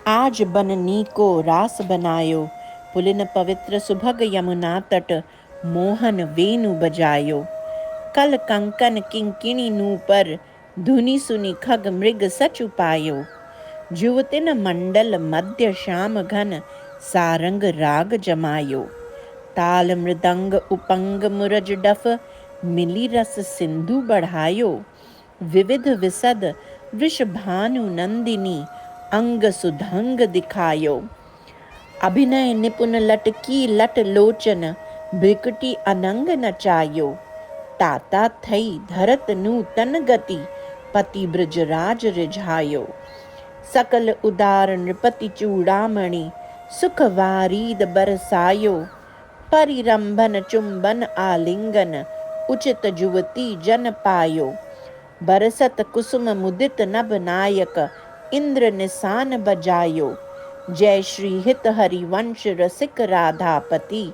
आज बननी को रास बनायो, पुलिन पवित्र सुभग यमुना तट, मोहन वेणु बजायो। कल कंकन किंकिणी नू पर, धुनि सुनि खग मृग सचु पायो। जुवतिन मंडल मध्य श्याम घन, सारंग राग जमायो। ताल मृदंग उपंग मुरज डफ, मिली रस सिंधु बढ़ायो। विविध विसद वृषभानु नंदिनी, अंग सुधंग दिखायो। अभिनय निपुण लटकी लट लोचन, बिकटी अनंग नचायो। ताता थई धरत नूतन गति, पति ब्रजराज रिझायो। सकल उदार नृपति चूड़ामणि, सुख वारीद बरसायो। परिरंभन चुंबन आलिंगन, उचित जुवती जन पायो। बरसत कुसुम मुदित नभ नायक, इंद्र निशान बजायो। जय श्री हित हरिवंश रसिक राधापति,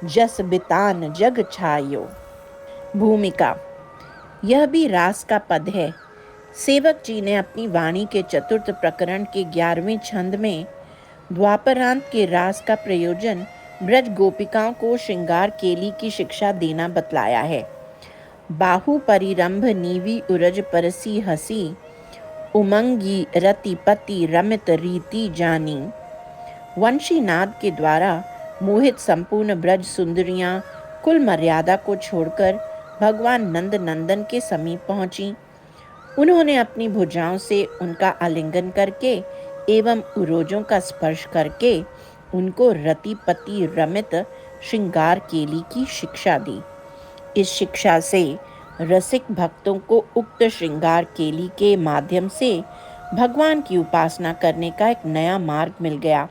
जस बितान जग छायो। भूमिका। यह भी रास का पद है। सेवक जी ने अपनी वाणी के चतुर्थ प्रकरण के 11वें छंद में द्वापरांत के रास का प्रयोजन ब्रज गोपिकाओं को श्रृंगार केली की शिक्षा देना बतलाया है। बाहु परिरंभ नीवी उरज परसी हसी, उमंगी रति पति रमित रीति जानी। वंशी नाद के द्वारा मोहित संपूर्ण ब्रज सुंदरियां कुल मर्यादा को छोड़कर भगवान नंद नंदन के समीप पहुंची। उन्होंने अपनी भुजाओं से उनका आलिंगन करके एवं उरोजों का स्पर्श करके उनको रतिपति रमित श्रृंगार केली की शिक्षा दी। इस शिक्षा से रसिक भक्तों को उक्त श्रृंगार केली के माध्यम से भगवान की उपासना करने का एक नया मार्ग मिल गया।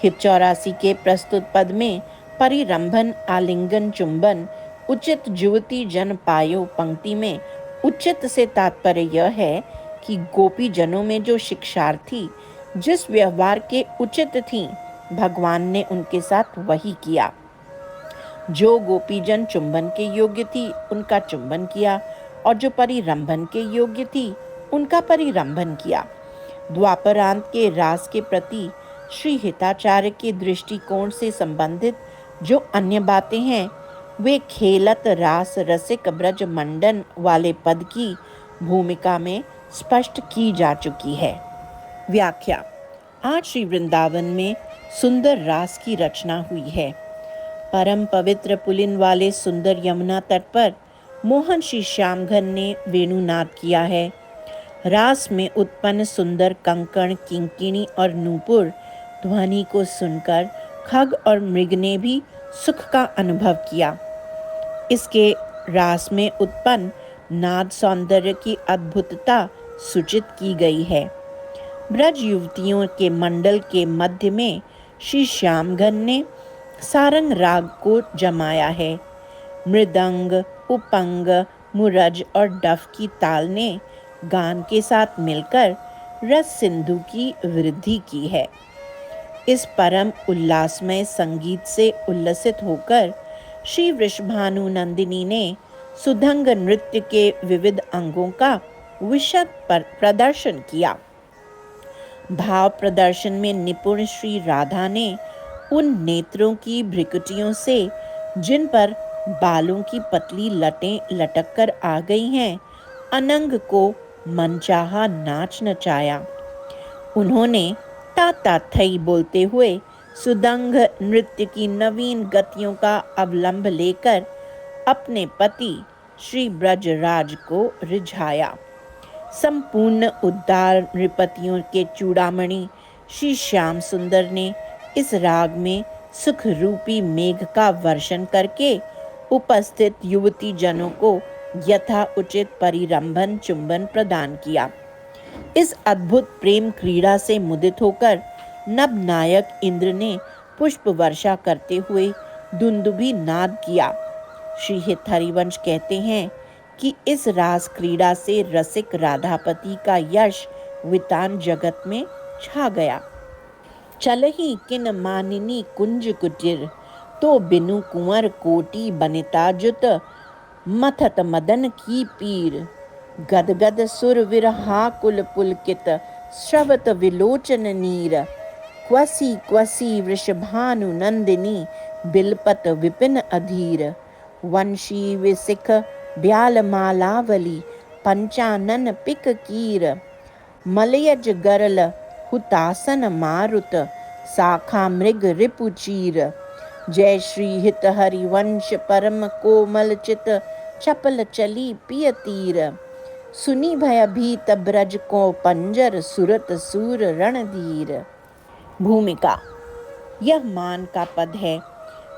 हित 84 के प्रस्तुत पद में परिरंभन आलिंगन चुंबन उचित जुवती जन पायो पंक्ति में उचित से तात्पर्य यह है कि गोपी जनों में जो शिक्षार्थी जिस व्यवहार के उचित थीं, भगवान ने उनके साथ वही किया। जो गोपीजन चुंबन के योग्य थी उनका चुंबन किया और जो परिरंभन के योग्य थी उनका परिरंभन किया। द्वापरांत के रास के प्रति श्री हिताचार्य के दृष्टिकोण से संबंधित जो अन्य बातें हैं वे खेलत रास रसिक ब्रज मंडन वाले पद की भूमिका में स्पष्ट की जा चुकी है। व्याख्या। आज श्री वृंदावन में सुंदर रास की रचना हुई है। परम पवित्र पुलिन वाले सुंदर यमुना तट पर मोहन श्री श्यामघन ने वेणुनाद किया है। रास में उत्पन्न सुंदर कंकण किंकिणी और नूपुर ध्वनि को सुनकर खग और मृग ने भी सुख का अनुभव किया। इसके रास में उत्पन्न नाद सौंदर्य की अद्भुतता सूचित की गई है। ब्रज युवतियों के मंडल के मध्य में श्री श्यामघन ने सारंग राग को जमाया है। मृदंग उपंग मुरज और डफ की ताल ने गान के साथ मिलकर रस सिंधु की वृद्धि की है। इस परम उल्लासमय संगीत से उल्लसित होकर श्री वृषभानु नंदिनी ने सुधंग नृत्य के विविध अंगों का विशद प्रदर्शन किया। भाव प्रदर्शन में निपुण श्री राधा ने उन नेत्रों की भ्रिकुटियों से जिन पर बालों की पतली लटें लटक कर आ गई हैं, अनंग को मनचाहा नाच नचाया। उन्होंने ताता थई बोलते हुए सुदंग नृत्य की नवीन गतियों का अवलंब लेकर अपने पति श्री ब्रजराज को रिझाया। संपूर्ण उद्दार नृपतियों के चूड़ामणि श्री श्याम सुंदर ने इस राग में सुख रूपी मेघ का वर्षण करके उपस्थित युवती जनों को यथा उचित परिरंभन चुंबन प्रदान किया। इस अद्भुत प्रेम क्रीड़ा से मुदित होकर नभ नायक इंद्र ने पुष्प वर्षा करते हुए दुंदुभी नाद किया। श्री हित हरिवंश कहते हैं कि इस रास क्रीड़ा से रसिक राधापति का यश वितान जगत में छा गया। चलही किन मानिनी कुंज कुटिर, तो बिनु कुंवर कोटि बनिता जुत। मथत मदन की पीर, गदगद सुर विरहा कुल पुलकित। श्रवत विलोचन नीर, क्वसी क्वसी वृषभानु नंदिनी, बिलपत विपिन अधीर, वंशी विसिख ब्याल मालावली, पंचानन पिक कीर, मलयज गरल हुतासन मारुत, शाखा मृग रिपुचीर, जय श्री हित हरिवंश परम कोमल चित, चपल चली पिय तीर, सुनी भयभीत ब्रज को पंजर, सुरत सूर रणधीर। भूमिका। यह मान का पद है।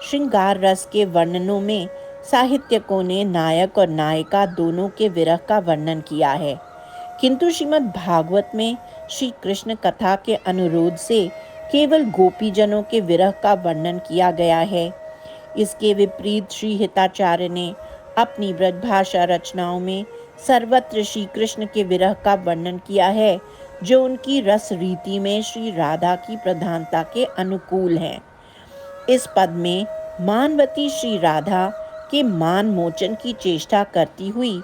श्रृंगार रस के वर्णनों में साहित्यकों ने नायक और नायिका दोनों के विरह का वर्णन किया है, किंतु श्रीमद् भागवत में श्री कृष्ण कथा के अनुरोध से केवल गोपीजनों के विरह का वर्णन किया गया है। इसके विपरीत श्री हिताचार्य ने अपनी ब्रजभाषा रचनाओं में सर्वत्र श्री कृष्ण के विरह का वर्णन किया है, जो उनकी रस रीति में श्री राधा की प्रधानता के अनुकूल है। इस पद में मानवती श्री राधा के मान मोचन की चेष्टा करती हुई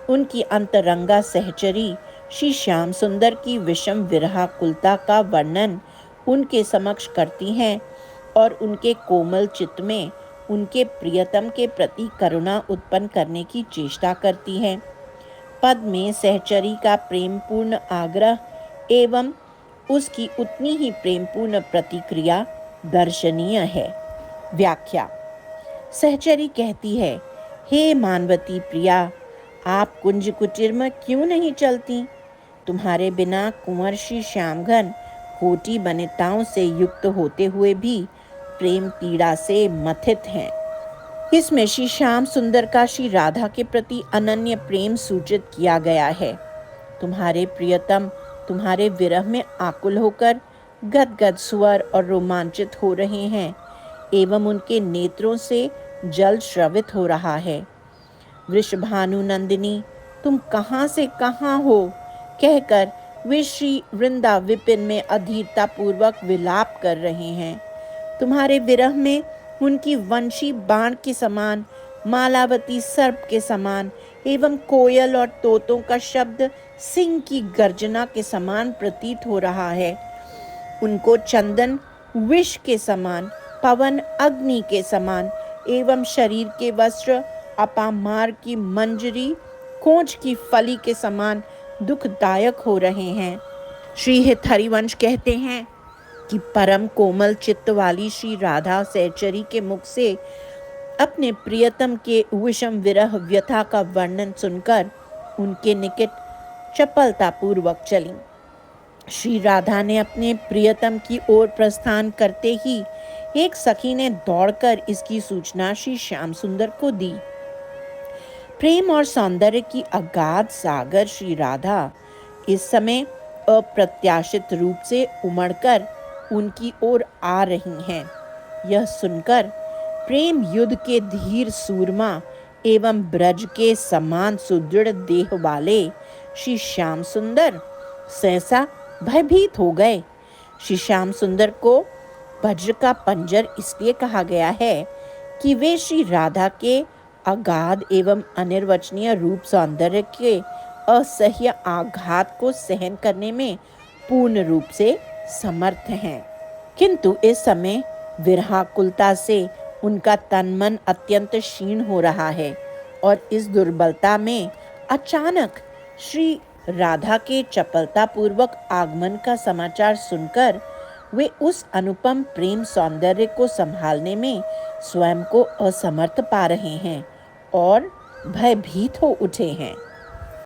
उनकी अंतरंगा सहचरी श्री श्याम सुंदर की विषम विरहाकुलता का वर्णन उनके समक्ष करती हैं और उनके कोमल चित्त में उनके प्रियतम के प्रति करुणा उत्पन्न करने की चेष्टा करती हैं। पद में सहचरी का प्रेमपूर्ण आग्रह एवं उसकी उतनी ही प्रेमपूर्ण प्रतिक्रिया दर्शनीय है। व्याख्या। सहचरी कहती है, हे मानवती प्रिया, आप कुंज कुटीर में क्यों नहीं चलती? तुम्हारे बिना कुंवर श्री श्यामघन कोटि वनिताओं से युक्त होते हुए भी प्रेम पीड़ा से मथित हैं। इसमें श्री श्याम सुंदर का श्री राधा के प्रति अनन्य प्रेम सूचित किया गया है। तुम्हारे प्रियतम तुम्हारे विरह में आकुल होकर गदगद स्वर और रोमांचित हो रहे हैं एवं उनके नेत्रों से जल श्रवित हो रहा है। वृषभानु नंदिनी, तुम कहाँ से कहाँ हो कहकर वे श्री वृंदा विपिन में अधीरता पूर्वक विलाप कर रहे हैं। तुम्हारे विरह में उनकी वंशी बाण के समान, मालावती सर्प के समान एवं कोयल और तोतों का शब्द सिंह की गर्जना के समान प्रतीत हो रहा है। उनको चंदन विष के समान, पवन अग्नि के समान एवं शरीर के वस्त्र अपामार की मंजरी कोंच की फली के समान दुखदायक हो रहे हैं। श्री हित हरिवंश कहते हैं कि परम कोमल चित्त वाली श्री राधा सहचरी के मुख से अपने प्रियतम के विषम विरह व्यथा का वर्णन सुनकर उनके निकट चपलता पूर्वक चली। श्री राधा ने अपने प्रियतम की ओर प्रस्थान करते ही एक सखी ने दौड़कर इसकी सूचना श्री श्याम सुंदर को दी। प्रेम और सौंदर्य की अगाध सागर श्री राधा इस समय अप्रत्याशित रूप से उमड़कर उनकी ओर आ रही हैं। यह सुनकर प्रेम युद्ध के धीर सूरमा एवं ब्रज के समान सुदृढ़ देह वाले श्री श्याम सुंदर सहसा भयभीत हो गए। श्री श्याम सुंदर को वज्र का पंजर इसलिए कहा गया है कि वे श्री राधा के अगाध एवं अनिर्वचनीय रूप सौंदर्य के असह्य आघात को सहन करने में पूर्ण रूप से समर्थ हैं। किंतु इस समय विरहाकुलता से उनका तन मन अत्यंत क्षीण हो रहा है और इस दुर्बलता में अचानक श्री राधा के चपलता पूर्वक आगमन का समाचार सुनकर वे उस अनुपम प्रेम सौंदर्य को संभालने में स्वयं को असमर्थ पा रहे हैं और भयभीत हो उठे हैं।